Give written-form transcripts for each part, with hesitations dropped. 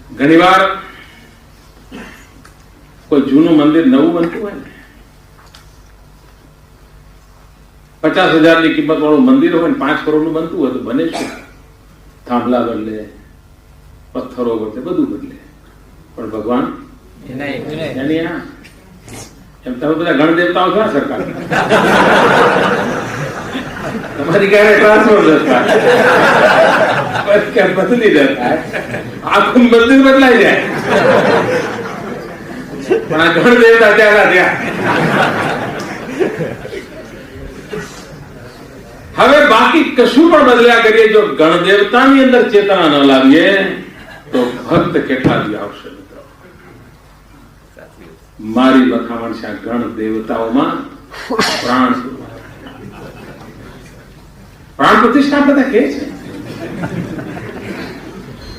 ઘણીવાર કોઈ જૂનું મંદિર નવું બનતું હોય ને, 50,000 ની કિંમત વાળું મંદિર હોય ને 5 કરોડનું બનતું હોય તો બને શું? થાંભલા બદલે, પથ્થરો બદલે, બધું બદલે, પણ ભગવાન એની આ એમ તમે બધા ગણ દેવતાઓ છો સરકાર, તમારી ક્યારે ટ્રાન્સફર સરકાર બદલી જતા આખું મંદિર બદલાઈ જાય, પણ આ ગણ દેવતા ત્યાં ત્યાં. હવે બાકી કશું પણ બદલ્યા કરીએ, જો ગણદેવતાની અંદર ચેતના ન લાવીએ તો ભક્ત કેટલા દી આવશે? મિત્રો, મારી બખામણ છે ગણ દેવતાઓમાં પ્રાણ પ્રતિષ્ઠા બધા કે છે.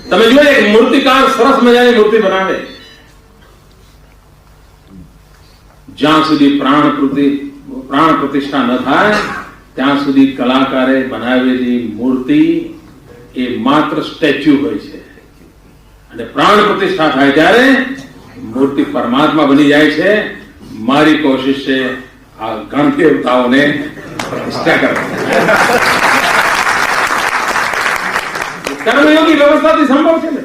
તમે જોયે એક મૂર્તિકાર સરસ મજાની મૂર્તિ બનાવે, જ્યાં સુધી પ્રાણ પ્રતિષ્ઠા ન થાય ત્યાં સુધી કલાકારે બનાવેલી મૂર્તિ એ માત્ર સ્ટેચ્યુ હોય છે, અને પ્રાણ પ્રતિષ્ઠા થાય ત્યારે મૂર્તિ પરમાત્મા બની જાય છે. મારી કોશિશ છે આ ગણ દેવતાઓને પ્રતિષ્ઠા કરવાની. કર્મયોગી વ્યવસ્થાથી સંભવ છે ને.